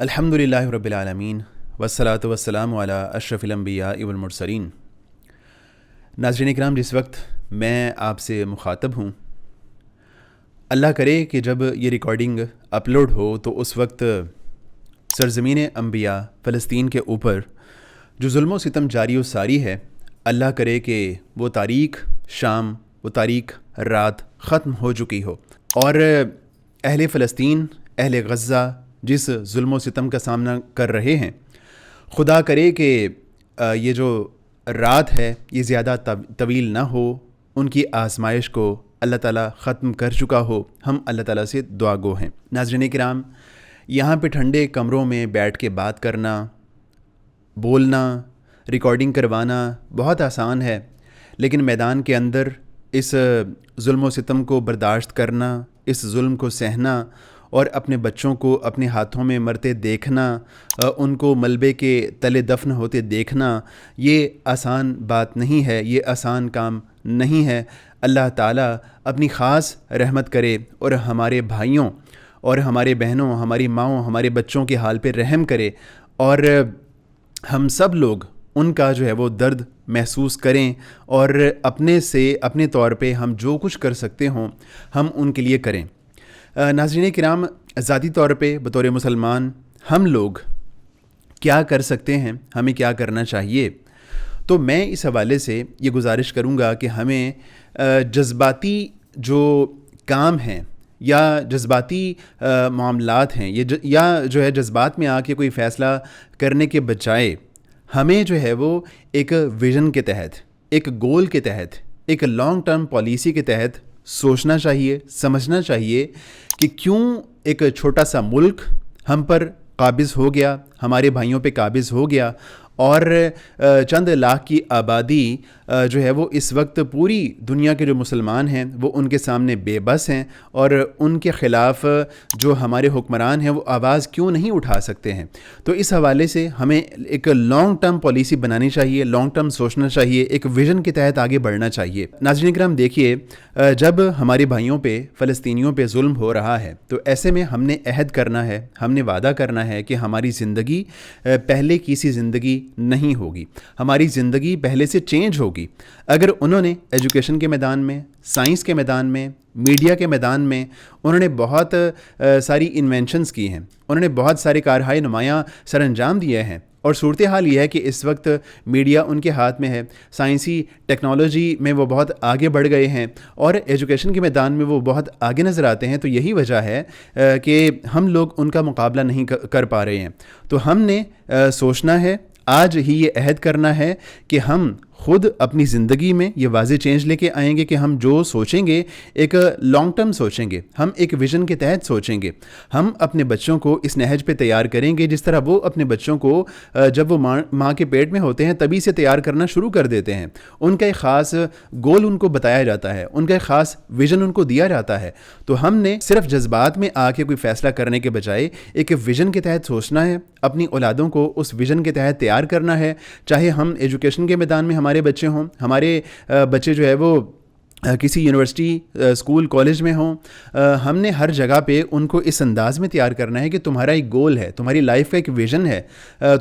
الحمدللہ رب العالمین والصلاۃ والسلام علی اشرف الانبیاء والمرسلین۔ ناظرین اکرام، جس وقت میں آپ سے مخاطب ہوں، اللہ کرے کہ جب یہ ریکارڈنگ اپلوڈ ہو تو اس وقت سرزمین انبیاء فلسطین کے اوپر جو ظلم و ستم جاری و ساری ہے، اللہ کرے کہ وہ تاریک شام، وہ تاریک رات ختم ہو چکی ہو، اور اہل فلسطین، اہل غزہ جس ظلم و ستم کا سامنا کر رہے ہیں، خدا کرے کہ یہ جو رات ہے یہ زیادہ طویل نہ ہو، ان کی آزمائش کو اللہ تعالیٰ ختم کر چکا ہو۔ ہم اللہ تعالیٰ سے دعا گو ہیں۔ ناظرین کرام، یہاں پہ ٹھنڈے کمروں میں بیٹھ کے بات کرنا، بولنا، ریکارڈنگ کروانا بہت آسان ہے، لیکن میدان کے اندر اس ظلم و ستم کو برداشت کرنا، اس ظلم کو سہنا اور اپنے بچوں کو اپنے ہاتھوں میں مرتے دیکھنا، ان کو ملبے کے تلے دفن ہوتے دیکھنا، یہ آسان بات نہیں ہے، یہ آسان کام نہیں ہے۔ اللہ تعالیٰ اپنی خاص رحمت کرے اور ہمارے بھائیوں اور ہمارے بہنوں، ہماری ماؤں، ہمارے بچوں کے حال پہ رحم کرے، اور ہم سب لوگ ان کا جو ہے وہ درد محسوس کریں، اور اپنے طور پہ ہم جو کچھ کر سکتے ہوں ہم ان کے لیے کریں۔ ناظرین کرام، ذاتی طور پہ بطور مسلمان ہم لوگ کیا کر سکتے ہیں، ہمیں کیا کرنا چاہیے؟ تو میں اس حوالے سے یہ گزارش کروں گا کہ ہمیں جذباتی جو کام ہیں یا جذباتی معاملات ہیں، یا جو ہے جذبات میں آ کے کوئی فیصلہ کرنے کے بجائے ہمیں جو ہے وہ ایک ویژن کے تحت، ایک گول کے تحت، ایک لانگ ٹرم پالیسی کے تحت سوچنا چاہیے، سمجھنا چاہیے کہ کیوں ایک چھوٹا سا ملک ہم پر قابض ہو گیا، ہمارے بھائیوں پہ قابض ہو گیا، اور چند لاکھ کی آبادی جو ہے وہ اس وقت پوری دنیا کے جو مسلمان ہیں وہ ان کے سامنے بے بس ہیں، اور ان کے خلاف جو ہمارے حکمران ہیں وہ آواز کیوں نہیں اٹھا سکتے ہیں؟ تو اس حوالے سے ہمیں ایک لانگ ٹرم پالیسی بنانی چاہیے، لانگ ٹرم سوچنا چاہیے، ایک ویژن کے تحت آگے بڑھنا چاہیے۔ ناظرین کرام، دیکھیے، جب ہمارے بھائیوں پہ، فلسطینیوں پہ ظلم ہو رہا ہے تو ایسے میں ہم نے عہد کرنا ہے، ہم نے وعدہ کرنا ہے کہ ہماری زندگی پہلے کی سی زندگی نہیں ہوگی، ہماری زندگی پہلے سے چینج ہوگی۔ اگر انہوں نے ایجوکیشن کے میدان میں، سائنس کے میدان میں، میڈیا کے میدان میں انہوں نے بہت ساری انوینشنز کی ہیں، انہوں نے بہت سارے کارہائے نمایاں سر انجام دیے ہیں، اور صورتحال یہ ہے کہ اس وقت میڈیا ان کے ہاتھ میں ہے، سائنسی ٹیکنالوجی میں وہ بہت آگے بڑھ گئے ہیں، اور ایجوکیشن کے میدان میں وہ بہت آگے نظر آتے ہیں، تو یہی وجہ ہے کہ ہم لوگ ان کا مقابلہ نہیں کر پا رہے ہیں۔ تو ہم نے سوچنا ہے، آج ہی یہ عہد کرنا ہے کہ ہم خود اپنی زندگی میں یہ واضح چینج لے کے آئیں گے کہ ہم جو سوچیں گے ایک لانگ ٹرم سوچیں گے، ہم ایک ویژن کے تحت سوچیں گے، ہم اپنے بچوں کو اس نہج پہ تیار کریں گے جس طرح وہ اپنے بچوں کو جب وہ ماں کے پیٹ میں ہوتے ہیں تبھی سے تیار کرنا شروع کر دیتے ہیں۔ ان کا ایک خاص گول ان کو بتایا جاتا ہے، ان کا ایک خاص ویژن ان کو دیا جاتا ہے۔ تو ہم نے صرف جذبات میں آ کے کوئی فیصلہ کرنے کے بجائے ایک ویژن کے تحت سوچنا ہے، اپنی اولادوں کو اس ویژن کے تحت تیار کرنا ہے، چاہے ہم ایجوکیشن کے میدان میں ہمارے بچے ہوں، ہمارے بچے جو ہے وہ کسی یونیورسٹی، اسکول، کالج میں ہوں، ہم نے ہر جگہ پہ ان کو اس انداز میں تیار کرنا ہے کہ تمہارا ایک گول ہے، تمہاری لائف کا ایک ویژن ہے،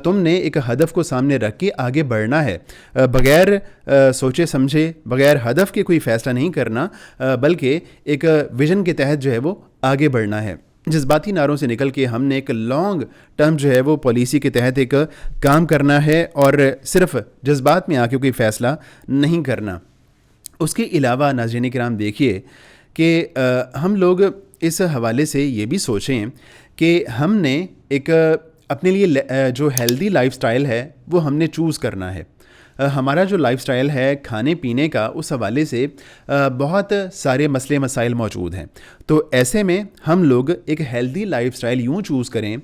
تم نے ایک ہدف کو سامنے رکھ کے آگے بڑھنا ہے، بغیر سوچے سمجھے، بغیر ہدف کے کوئی فیصلہ نہیں کرنا، بلکہ ایک ویژن کے تحت جو ہے وہ آگے بڑھنا ہے۔ جذباتی نعروں سے نکل کے ہم نے ایک لانگ ٹرم جو ہے وہ پالیسی کے تحت ایک کام کرنا ہے، اور صرف جذبات میں آ کے کوئی فیصلہ نہیں کرنا۔ اس کے علاوہ ناظرین کرام، دیکھیے کہ ہم لوگ اس حوالے سے یہ بھی سوچیں کہ ہم نے ایک اپنے لیے جو ہیلدی لائف سٹائل ہے وہ ہم نے چوز کرنا ہے۔ ہمارا جو لائف سٹائل ہے کھانے پینے کا، اس حوالے سے بہت سارے مسئلے مسائل موجود ہیں۔ تو ایسے میں ہم لوگ ایک ہیلدی لائف سٹائل یوں چوز کریں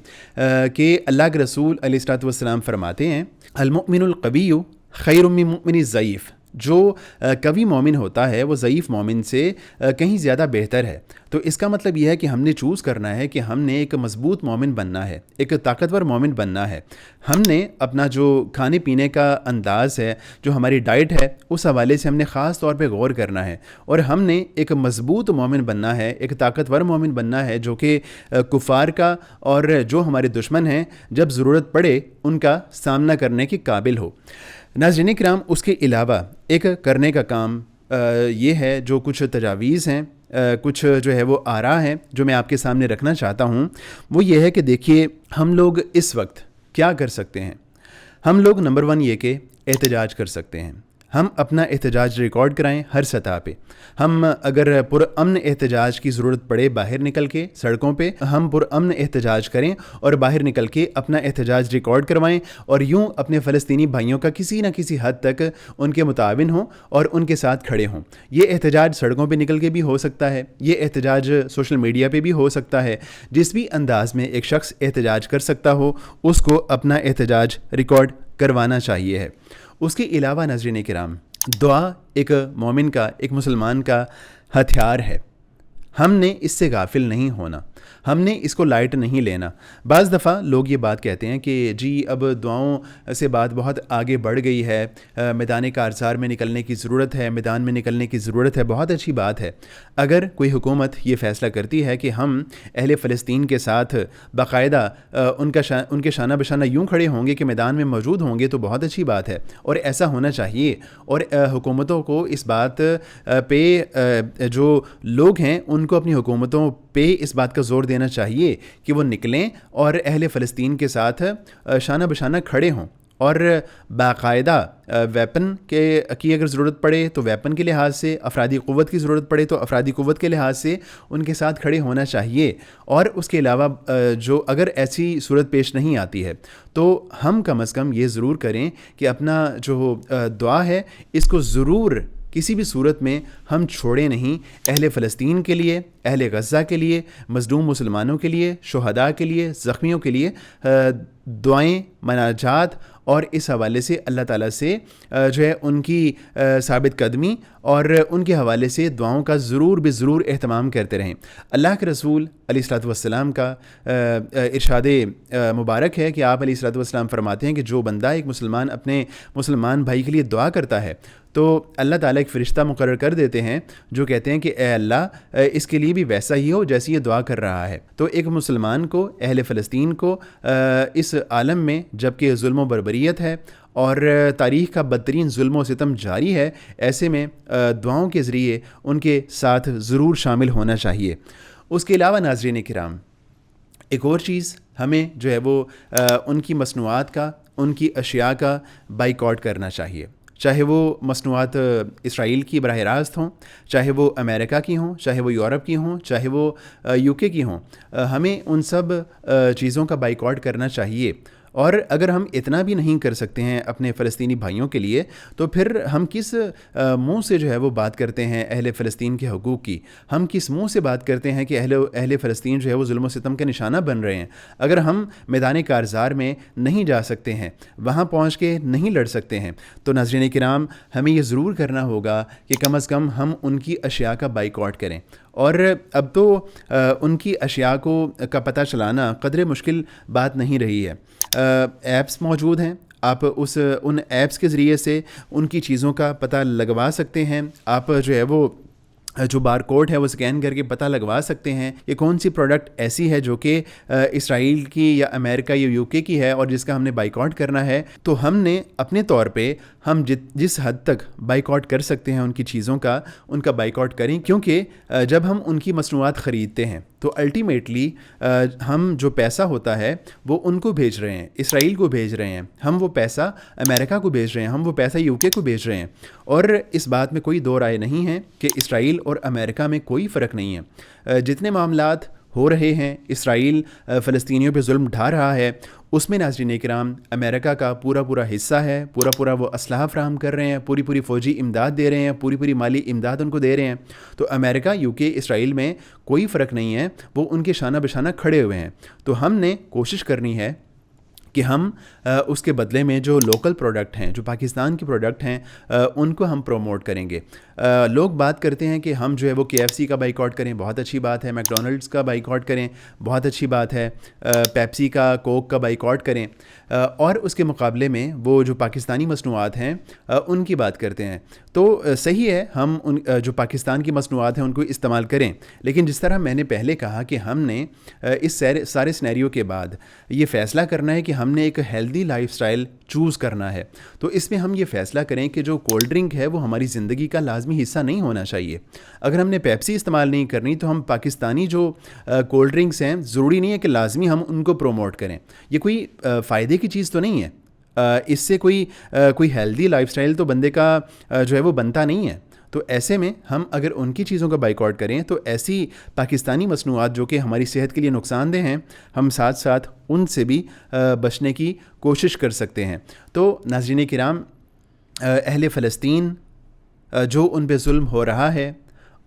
کہ اللہ کے رسول علیہ الصلوۃ والسلام فرماتے ہیں، المؤمن القوی خیر من المؤمن الضعیف، جو قوی مومن ہوتا ہے وہ ضعیف مومن سے کہیں زیادہ بہتر ہے. تو اس کا مطلب یہ ہے کہ ہم نے چوز کرنا ہے کہ ہم نے ایک مضبوط مومن بننا ہے, ایک طاقتور مومن بننا ہے. ہم نے اپنا جو کھانے پینے کا انداز ہے, جو ہماری ڈائٹ ہے, اس حوالے سے ہم نے خاص طور پہ غور کرنا ہے, اور ہم نے ایک مضبوط مومن بننا ہے, ایک طاقتور مومن بننا ہے جو کہ کفار کا اور جو ہمارے دشمن ہیں جب ضرورت پڑے ان کا سامنا کرنے کے قابل ہو. ناظرین کرام, اس کے علاوہ ایک کرنے کا کام یہ ہے, جو کچھ تجاویز ہیں, کچھ جو ہے وہ آراء ہیں جو میں آپ کے سامنے رکھنا چاہتا ہوں. وہ یہ ہے کہ دیکھیے ہم لوگ اس وقت کیا کر سکتے ہیں. ہم لوگ نمبر 1 یہ کہ احتجاج کر سکتے ہیں. ہم اپنا احتجاج ریکارڈ کرائیں ہر سطح پہ. ہم اگر پرامن احتجاج کی ضرورت پڑے باہر نکل کے سڑکوں پہ, ہم پرامن احتجاج کریں اور باہر نکل کے اپنا احتجاج ریکارڈ کروائیں, اور یوں اپنے فلسطینی بھائیوں کا کسی نہ کسی حد تک ان کے متعاون ہوں اور ان کے ساتھ کھڑے ہوں. یہ احتجاج سڑکوں پہ نکل کے بھی ہو سکتا ہے, یہ احتجاج سوشل میڈیا پہ بھی ہو سکتا ہے. جس بھی انداز میں ایک شخص احتجاج کر سکتا ہو اس کو اپنا احتجاج ریکارڈ کروانا چاہیے ہے. اس کے علاوہ ناظرین کرام, دعا ایک مومن کا, ایک مسلمان کا ہتھیار ہے. ہم نے اس سے غافل نہیں ہونا, ہم نے اس کو لائٹ نہیں لینا. بعض دفعہ لوگ یہ بات کہتے ہیں کہ جی اب دعاؤں سے بات بہت آگے بڑھ گئی ہے, میدان کارزار میں نکلنے کی ضرورت ہے, میدان میں نکلنے کی ضرورت ہے. بہت اچھی بات ہے. اگر کوئی حکومت یہ فیصلہ کرتی ہے کہ ہم اہل فلسطین کے ساتھ باقاعدہ ان کے شانہ بشانہ یوں کھڑے ہوں گے کہ میدان میں موجود ہوں گے, تو بہت اچھی بات ہے اور ایسا ہونا چاہیے. اور حکومتوں کو اس بات پہ, جو لوگ ہیں ان کو اپنی حکومتوں پہ اس بات کا زور دینا چاہیے کہ وہ نکلیں اور اہل فلسطین کے ساتھ شانہ بشانہ کھڑے ہوں, اور باقاعدہ ویپن کی اگر ضرورت پڑے تو ویپن کے لحاظ سے, افرادی قوت کی ضرورت پڑے تو افرادی قوت کے لحاظ سے ان کے ساتھ کھڑے ہونا چاہیے. اور اس کے علاوہ جو اگر ایسی صورت پیش نہیں آتی ہے تو ہم کم از کم یہ ضرور کریں کہ اپنا جو دعا ہے اس کو ضرور کسی بھی صورت میں ہم چھوڑیں نہیں. اہل فلسطین کے لیے, اہل غزہ کے لیے, مظلوم مسلمانوں کے لیے, شہداء کے لیے, زخمیوں کے لیے دعائیں, مناجات, اور اس حوالے سے اللہ تعالیٰ سے جو ہے ان کی ثابت قدمی اور ان کے حوالے سے دعاؤں کا ضرور بضرور اہتمام کرتے رہیں. اللہ کے رسول علیہ الصلوۃ والسلام کا ارشاد مبارک ہے کہ آپ علیہ الصلوۃ والسلام فرماتے ہیں کہ جو بندہ ایک مسلمان اپنے مسلمان بھائی کے لیے دعا کرتا ہے تو اللہ تعالیٰ ایک فرشتہ مقرر کر دیتے ہیں جو کہتے ہیں کہ اے اللہ اس کے لیے بھی ویسا ہی ہو جیسی یہ دعا کر رہا ہے. تو ایک مسلمان کو, اہل فلسطین کو اس عالم میں جب کہ ظلم و بربریت ہے اور تاریخ کا بدترین ظلم و ستم جاری ہے, ایسے میں دعاؤں کے ذریعے ان کے ساتھ ضرور شامل ہونا چاہیے. اس کے علاوہ ناظرین کرام, ایک اور چیز ہمیں جو ہے وہ ان کی مصنوعات کا, ان کی اشیاء کا بائیکاٹ کرنا چاہیے. چاہے وہ مصنوعات اسرائیل کی براہ راست ہوں, چاہے وہ امریکہ کی ہوں, چاہے وہ یورپ کی ہوں, چاہے وہ UK کی ہوں, ہمیں ان سب چیزوں کا بائیکاٹ کرنا چاہیے. اور اگر ہم اتنا بھی نہیں کر سکتے ہیں اپنے فلسطینی بھائیوں کے لیے تو پھر ہم کس منہ سے جو ہے وہ بات کرتے ہیں اہل فلسطین کے حقوق کی. ہم کس منہ سے بات کرتے ہیں کہ اہل فلسطین جو ہے وہ ظلم و ستم کا نشانہ بن رہے ہیں. اگر ہم میدان کارزار میں نہیں جا سکتے ہیں, وہاں پہنچ کے نہیں لڑ سکتے ہیں, تو ناظرین کرام ہمیں یہ ضرور کرنا ہوگا کہ کم از کم ہم ان کی اشیاء کا بائیکاٹ کریں. اور اب تو ان کی اشیاء کا پتہ چلانا قدرے مشکل بات نہیں رہی ہے. ایپس موجود ہیں, آپ ان ایپس کے ذریعے سے ان کی چیزوں کا پتہ لگوا سکتے ہیں. آپ جو ہے وہ جو بار کوڈ ہے وہ سکین کر کے پتہ لگوا سکتے ہیں کہ کون سی پروڈکٹ ایسی ہے جو کہ اسرائیل کی یا امریکہ یا UK کی ہے اور جس کا ہم نے بائیکاٹ کرنا ہے. تو ہم نے اپنے طور پہ ہم جس حد تک بائیکاٹ کر سکتے ہیں ان کی چیزوں کا, ان کا بائیکاٹ کریں, کیونکہ جب ہم ان کی مصنوعات خریدتے ہیں تو الٹیمیٹلی ہم جو پیسہ ہوتا ہے وہ ان کو بھیج رہے ہیں, اسرائیل کو بھیج رہے ہیں, ہم وہ پیسہ امریکہ کو بھیج رہے ہیں, ہم وہ پیسہ UK کو بھیج رہے ہیں. اور اس بات میں کوئی دو رائے نہیں ہے کہ اسرائیل اور امریکہ میں کوئی فرق نہیں ہے. جتنے معاملات ہو رہے ہیں, اسرائیل فلسطینیوں پہ ظلم ڈھا رہا ہے, اس میں ناظرین کرام امریکہ کا پورا حصہ ہے, پورا وہ اسلحہ فراہم کر رہے ہیں, پوری فوجی امداد دے رہے ہیں, پوری مالی امداد ان کو دے رہے ہیں. تو امریکہ UK اسرائیل میں کوئی فرق نہیں ہے, وہ ان کے شانہ بشانہ کھڑے ہوئے ہیں. تو ہم نے کوشش کرنی ہے کہ ہم اس کے بدلے میں جو لوکل پروڈکٹ ہیں، جو پاکستان کے پروڈکٹ ہیں، ان کو ہم پروموٹ کریں گے۔ لوگ بات کرتے ہیں کہ ہم جو ہے وہ KFC کا بائیکاٹ کریں، بہت اچھی بات ہے، میکڈونلڈس کا بائیکاٹ کریں، بہت اچھی بات ہے، پیپسی کا، کوک کا بائیکاٹ کریں، اور اس کے مقابلے میں وہ جو پاکستانی مصنوعات ہیں ان کی بات کرتے ہیں۔ تو صحیح ہے، ہم ان جو پاکستان کی مصنوعات ہیں ان کو استعمال کریں، لیکن جس طرح میں نے پہلے کہا کہ ہم نے اس سارے سینیریو کے بعد یہ فیصلہ کرنا ہے کہ ہم نے ایک ہیلدی لائف سٹائل چوز کرنا ہے، تو اس میں ہم یہ فیصلہ کریں کہ جو کولڈ ڈرنک ہے وہ ہماری زندگی کا لازمی حصہ نہیں ہونا چاہیے۔ اگر ہم نے پیپسی استعمال نہیں کرنی تو ہم پاکستانی جو کولڈ ڈرنکس ہیں ضروری نہیں ہے کہ لازمی ہم ان کو پروموٹ کریں۔ یہ کوئی فائدے کی چیز تو نہیں ہے، اس سے کوئی ہیلدی لائف سٹائل تو بندے کا جو ہے وہ بنتا نہیں ہے۔ تو ایسے میں ہم اگر ان کی چیزوں کا بائیکاٹ کریں تو ایسی پاکستانی مصنوعات جو کہ ہماری صحت کے لیے نقصان دہ ہیں، ہم ساتھ ساتھ ان سے بھی بچنے کی کوشش کر سکتے ہیں۔ تو ناظرین کرام، اہل فلسطین جو ان پہ ظلم ہو رہا ہے،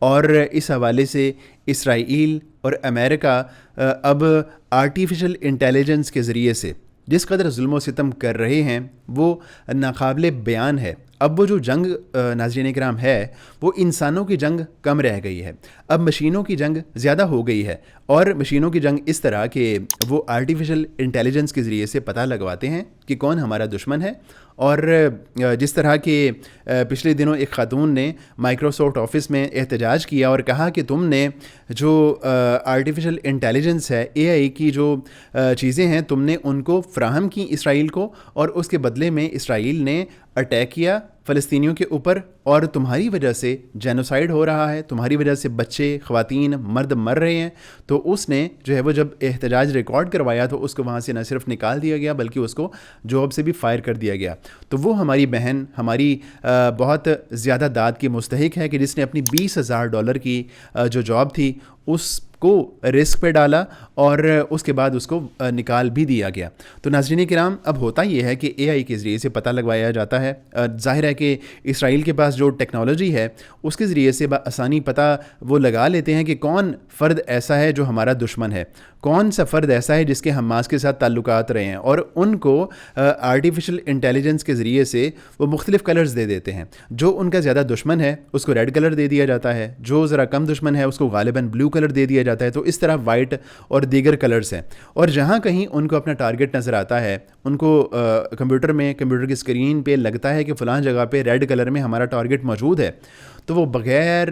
اور اس حوالے سے اسرائیل اور امریکہ اب آرٹیفیشل انٹیلیجنس کے ذریعے سے جس قدر ظلم و ستم کر رہے ہیں وہ ناقابل بیان ہے۔ اب وہ جو جنگ ناظرین کرام ہے وہ انسانوں کی جنگ کم رہ گئی ہے، اب مشینوں کی جنگ زیادہ ہو گئی ہے، اور مشینوں کی جنگ اس طرح کہ وہ آرٹیفیشل انٹیلیجنس کے ذریعے سے پتہ لگواتے ہیں کہ کون ہمارا دشمن ہے۔ اور جس طرح کہ پچھلے دنوں ایک خاتون نے مائکروسافٹ آفس میں احتجاج کیا اور کہا کہ تم نے جو آرٹیفیشل انٹیلیجنس ہے، AI کی جو چیزیں ہیں، تم نے ان کو فراہم کی اسرائیل کو، اور اس کے بدلے میں اسرائیل نے اٹیک کیا فلسطینیوں کے اوپر، اور تمہاری وجہ سے جینوسائیڈ ہو رہا ہے، تمہاری وجہ سے بچے، خواتین، مرد مر رہے ہیں۔ تو اس نے جو ہے وہ جب احتجاج ریکارڈ کروایا تو اس کو وہاں سے نہ صرف نکال دیا گیا بلکہ اس کو جاب سے بھی فائر کر دیا گیا۔ تو وہ ہماری بہن، ہماری بہت زیادہ داد کی مستحق ہے کہ جس نے اپنی $20,000 کی جو جاب تھی اس کو رسک پہ ڈالا، اور اس کے بعد اس کو نکال بھی دیا گیا۔ تو ناظرین کرام، اب ہوتا یہ ہے کہ AI کے ذریعے سے پتہ لگوایا جاتا ہے۔ ظاہر ہے کہ اسرائیل کے پاس جو ٹیکنالوجی ہے اس کے ذریعے سے بآسانی پتہ وہ لگا لیتے ہیں کہ کون فرد ایسا ہے جو ہمارا دشمن ہے، کون سا فرد ایسا ہے جس کے حماس کے ساتھ تعلقات رہے ہیں، اور ان کو آرٹیفیشل انٹیلیجنس کے ذریعے سے وہ مختلف کلرز دے دیتے ہیں۔ جو ان کا زیادہ دشمن ہے اس کو ریڈ کلر دے دیا جاتا ہے، جو ذرا کم دشمن ہے اس کو غالباً بلو کلر دے دیا جاتا ہے۔ تو اس طرح وائٹ اور دیگر کلرز ہیں، اور جہاں کہیں ان کو اپنا ٹارگٹ نظر آتا ہے، ان کو کمپیوٹر کی اسکرین پہ لگتا ہے کہ فلاں جگہ پہ ریڈ کلر میں ہمارا ٹارگٹ موجود ہے، تو وہ بغیر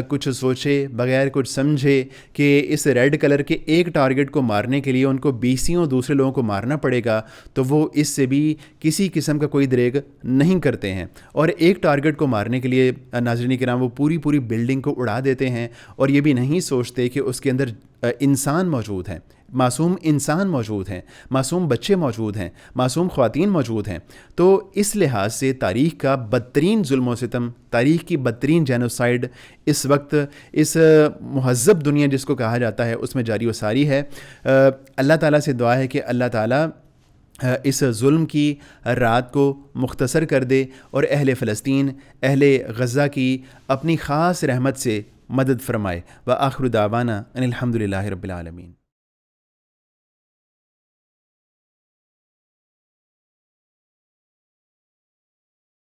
کچھ سوچے، بغیر کچھ سمجھے کہ اس ریڈ کلر کے ایک ٹارگٹ کو مارنے کے لیے ان کو 20 دوسرے لوگوں کو مارنا پڑے گا، تو وہ اس سے بھی کسی قسم کا کوئی دریغ نہیں کرتے ہیں، اور ایک ٹارگٹ کو مارنے کے لیے ناظرین کرام وہ پوری بلڈنگ کو اڑا دیتے ہیں، اور یہ بھی نہیں سوچتے کہ اس کے اندر انسان موجود ہیں، معصوم انسان موجود ہیں، معصوم بچے موجود ہیں، معصوم خواتین موجود ہیں۔ تو اس لحاظ سے تاریخ کا بدترین ظلم و ستم، تاریخ کی بدترین جینوسائیڈ اس وقت اس مہذب دنیا جس کو کہا جاتا ہے اس میں جاری و ساری ہے۔ اللہ تعالیٰ سے دعا ہے کہ اللہ تعالیٰ اس ظلم کی رات کو مختصر کر دے، اور اہل فلسطین، اہل غزہ کی اپنی خاص رحمت سے مدد فرمائے۔ وآخر دعوانا ان الحمد للہ رب العالمین۔